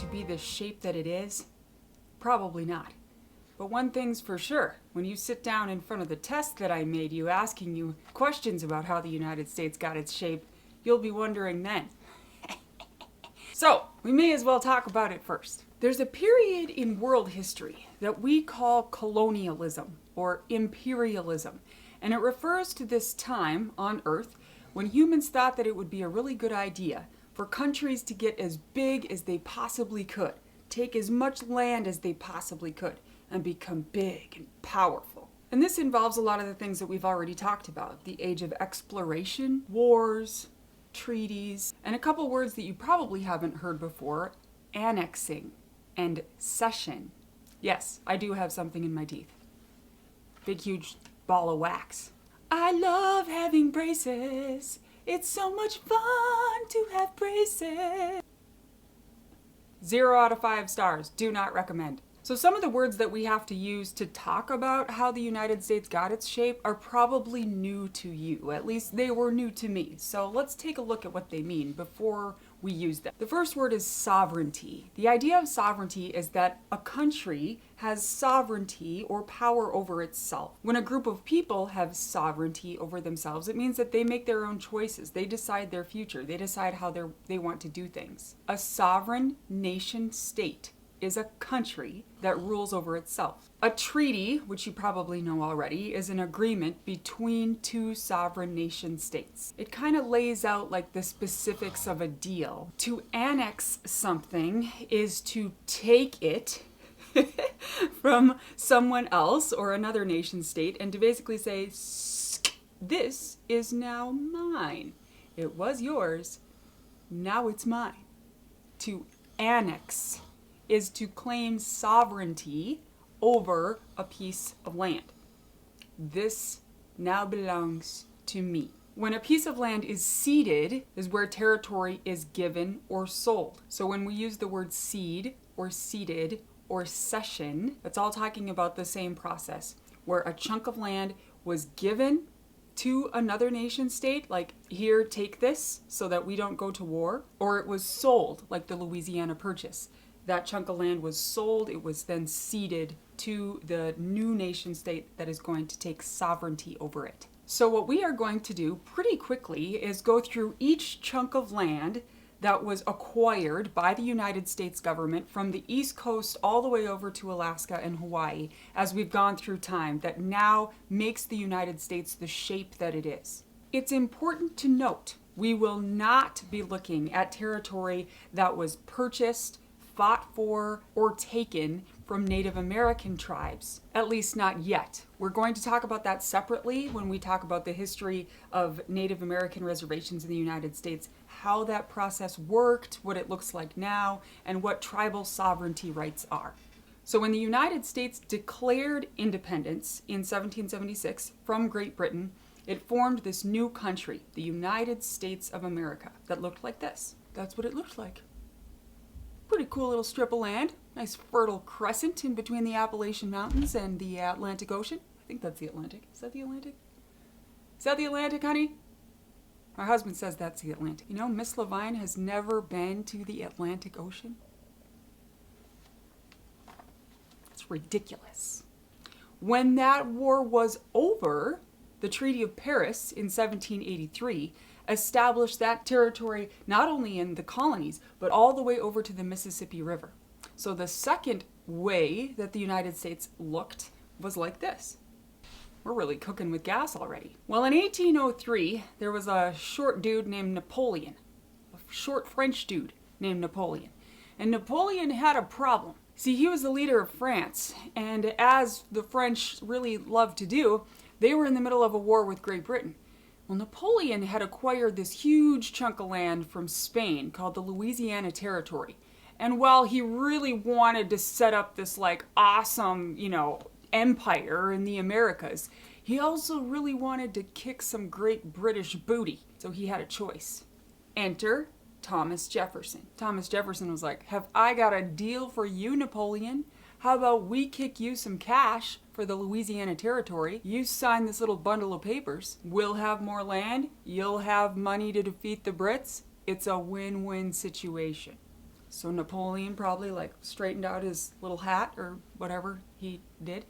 to be the shape that it is? Probably not. But one thing's for sure, when you sit down in front of the test that I made you asking you questions about how the United States got its shape, you'll be wondering then. So, we may as well talk about it first. There's a period in world history that we call colonialism or imperialism, and it refers to this time on Earth when humans thought that it would be a really good idea for countries to get as big as they possibly could, take as much land as they possibly could, and become big and powerful. And this involves a lot of the things that we've already talked about: the age of exploration, wars, treaties, and a couple words that you probably haven't heard before: annexing and cession. Yes, I do have something in my teeth. Big, huge ball of wax. I love having braces. It's so much fun to have braces. 0 out of 5 stars. Do not recommend. So some of the words that we have to use to talk about how the United States got its shape are probably new to you. At least they were new to me. So let's take a look at what they mean before we use them. The first word is sovereignty. The idea of sovereignty is that a country has sovereignty or power over itself. When a group of people have sovereignty over themselves, it means that they make their own choices. They decide their future. They decide how they want to do things. A sovereign nation state is a country that rules over itself. A treaty, which you probably know already, is an agreement between two sovereign nation states. It kind of lays out like the specifics of a deal. To annex something is to take it from someone else or another nation state and to basically say, this is now mine. It was yours, now it's mine. To annex is to claim sovereignty over a piece of land. This now belongs to me. When a piece of land is ceded is where territory is given or sold. So when we use the word cede or ceded or cession, it's all talking about the same process, where a chunk of land was given to another nation state, like, here, take this so that we don't go to war, or it was sold, like the Louisiana Purchase. That chunk of land was sold, it was then ceded to the new nation state that is going to take sovereignty over it. So what we are going to do pretty quickly is go through each chunk of land that was acquired by the United States government from the East Coast all the way over to Alaska and Hawaii as we've gone through time, that now makes the United States the shape that it is. It's important to note, we will not be looking at territory that was purchased, fought for, or taken from Native American tribes, at least not yet. We're going to talk about that separately when we talk about the history of Native American reservations in the United States, how that process worked, what it looks like now, and what tribal sovereignty rights are. So when the United States declared independence in 1776 from Great Britain, it formed this new country, the United States of America, that looked like this. That's what it looked like. Pretty cool little strip of land. Nice fertile crescent in between the Appalachian Mountains and the Atlantic Ocean. I think that's the Atlantic. Is that the Atlantic? Is that the Atlantic, honey? My husband says that's the Atlantic. You know, Miss Levine has never been to the Atlantic Ocean. It's ridiculous. When that war was over, the Treaty of Paris in 1783 established that territory not only in the colonies, but all the way over to the Mississippi River. So the second way that the United States looked was like this. We're really cooking with gas already. Well, in 1803, there was a short dude named Napoleon, a short French dude named Napoleon. And Napoleon had a problem. See, he was the leader of France, and as the French really loved to do, they were in the middle of a war with Great Britain. Well, Napoleon had acquired this huge chunk of land from Spain called the Louisiana Territory. And while he really wanted to set up this like awesome, empire in the Americas, he also really wanted to kick some great British booty. So he had a choice. Enter Thomas Jefferson. Thomas Jefferson was like, have I got a deal for you, Napoleon? How about we kick you some cash for the Louisiana Territory? You sign this little bundle of papers. We'll have more land. You'll have money to defeat the Brits. It's a win-win situation. So Napoleon probably like straightened out his little hat or whatever he did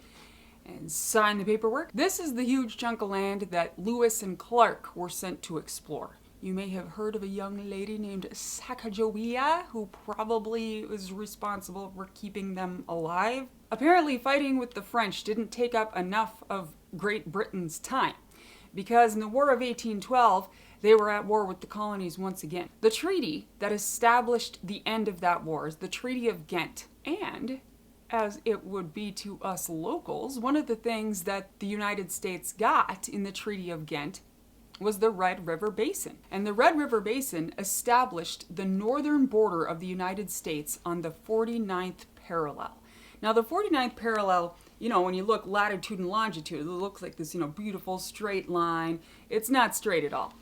and signed the paperwork. This is the huge chunk of land that Lewis and Clark were sent to explore. You may have heard of a young lady named Sacagawea who probably was responsible for keeping them alive. Apparently fighting with the French didn't take up enough of Great Britain's time, because in the War of 1812, they were at war with the colonies once again. The treaty that established the end of that war is the Treaty of Ghent. And, as it would be to us locals, one of the things that the United States got in the Treaty of Ghent was the Red River Basin. And the Red River Basin established the northern border of the United States on the 49th parallel. Now, the 49th parallel, when you look latitude and longitude, it looks like this, beautiful straight line. It's not straight at all.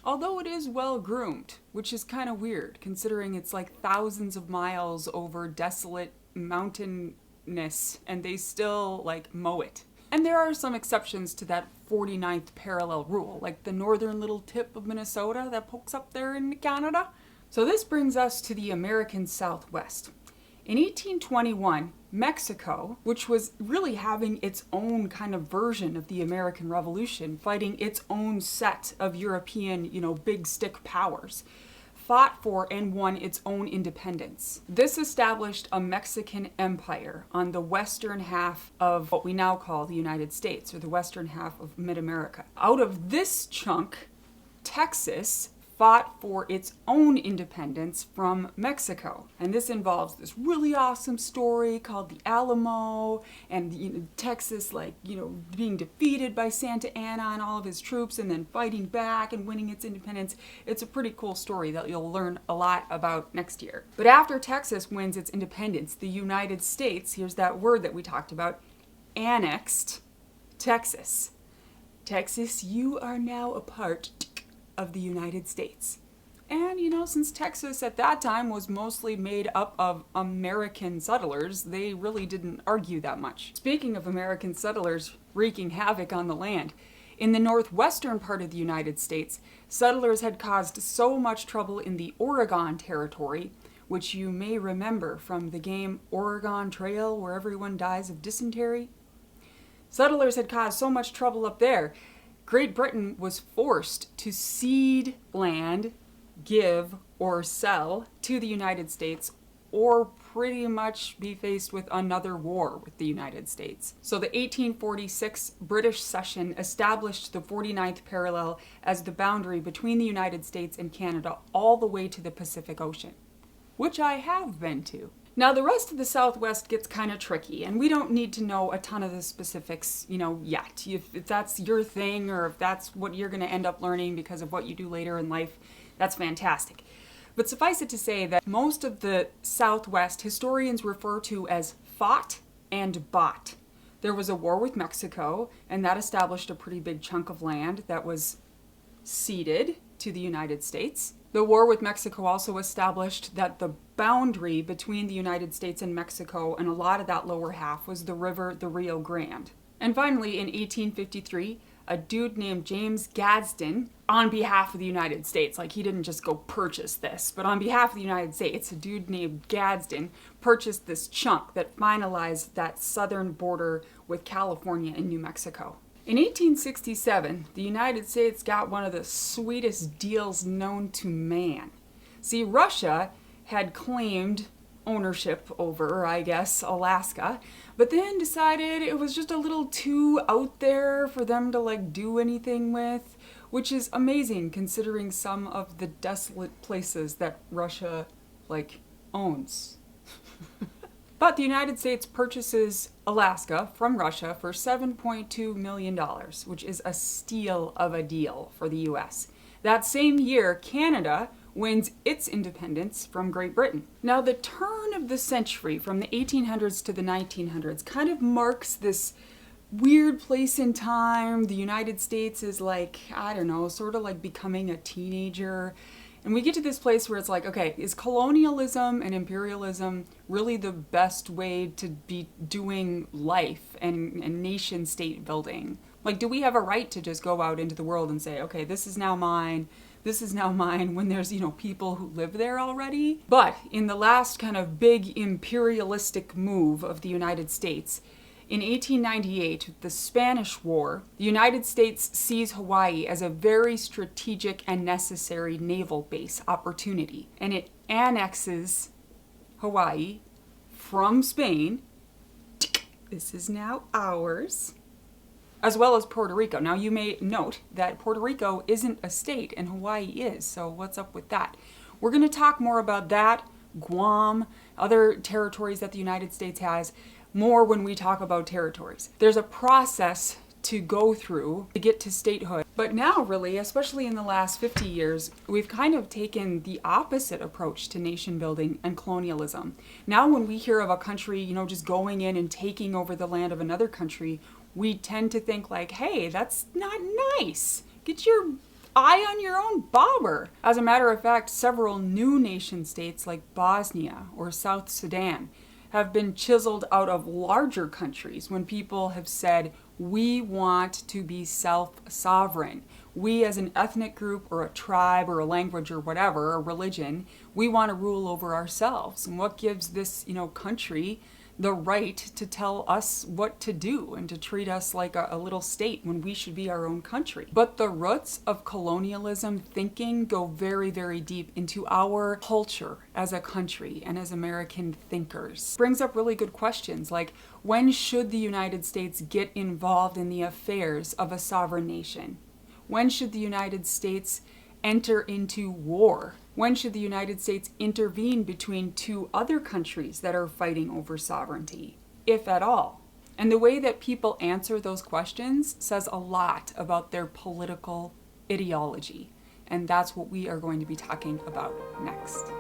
Although it is well groomed, which is kind of weird, considering it's like thousands of miles over desolate mountainous, and they still, mow it. And there are some exceptions to that 49th parallel rule, like the northern little tip of Minnesota that pokes up there in Canada. So this brings us to the American Southwest. In 1821, Mexico, which was really having its own kind of version of the American Revolution, fighting its own set of European, big stick powers, fought for and won its own independence. This established a Mexican empire on the western half of what we now call the United States, or the western half of Mid-America. Out of this chunk, Texas fought for its own independence from Mexico. And this involves this really awesome story called the Alamo, and Texas being defeated by Santa Anna and all of his troops and then fighting back and winning its independence. It's a pretty cool story that you'll learn a lot about next year. But after Texas wins its independence, the United States, here's that word that we talked about, annexed Texas. Texas, you are now a part of the United States. And, since Texas at that time was mostly made up of American settlers, they really didn't argue that much. Speaking of American settlers wreaking havoc on the land, in the northwestern part of the United States, settlers had caused so much trouble in the Oregon Territory, which you may remember from the game Oregon Trail, where everyone dies of dysentery. Settlers had caused so much trouble up there, Great Britain was forced to cede land, give, or sell to the United States, or pretty much be faced with another war with the United States. So the 1846 British cession established the 49th parallel as the boundary between the United States and Canada all the way to the Pacific Ocean, which I have been to. Now, the rest of the Southwest gets kind of tricky, and we don't need to know a ton of the specifics, yet. If that's your thing, or if that's what you're going to end up learning because of what you do later in life, that's fantastic. But suffice it to say that most of the Southwest historians refer to as fought and bought. There was a war with Mexico, and that established a pretty big chunk of land that was ceded to the United States. The war with Mexico also established that the boundary between the United States and Mexico and a lot of that lower half was the river, the Rio Grande. And finally, in 1853, a dude named James Gadsden, on behalf of the United States, he didn't just go purchase this, but on behalf of the United States, a dude named Gadsden purchased this chunk that finalized that southern border with California and New Mexico. In 1867, the United States got one of the sweetest deals known to man. See, Russia had claimed ownership over, Alaska, but then decided it was just a little too out there for them to do anything with, which is amazing considering some of the desolate places that Russia owns. But the United States purchases Alaska from Russia for $7.2 million, which is a steal of a deal for the US. That same year, Canada wins its independence from Great Britain. Now, the turn of the century, from the 1800s to the 1900s, kind of marks this weird place in time. The United States is sort of becoming a teenager. And we get to this place where it's okay, is colonialism and imperialism really the best way to be doing life and nation state building? Do we have a right to just go out into the world and say, okay, this is now mine, this is now mine, when there's, people who live there already. But in the last kind of big imperialistic move of the United States, in 1898, with the Spanish War, the United States sees Hawaii as a very strategic and necessary naval base opportunity. And it annexes Hawaii from Spain. This is now ours. As well as Puerto Rico. Now you may note that Puerto Rico isn't a state and Hawaii is, so what's up with that? We're going to talk more about that, Guam, other territories that the United States has, more when we talk about territories. There's a process to go through to get to statehood. But now really, especially in the last 50 years, we've kind of taken the opposite approach to nation building and colonialism. Now when we hear of a country, just going in and taking over the land of another country, we tend to think like, hey, that's not nice. Get your eye on your own bobber. As a matter of fact, several new nation states like Bosnia or South Sudan have been chiseled out of larger countries when people have said, we want to be self-sovereign. We as an ethnic group or a tribe or a language or whatever, a religion, we want to rule over ourselves. And what gives this, country the right to tell us what to do and to treat us like a little state when we should be our own country? But the roots of colonialism thinking go very, very deep into our culture as a country and as American thinkers. Brings up really good questions like, when should the United States get involved in the affairs of a sovereign nation? When should the United States enter into war? When should the United States intervene between two other countries that are fighting over sovereignty, if at all? And the way that people answer those questions says a lot about their political ideology. And that's what we are going to be talking about next.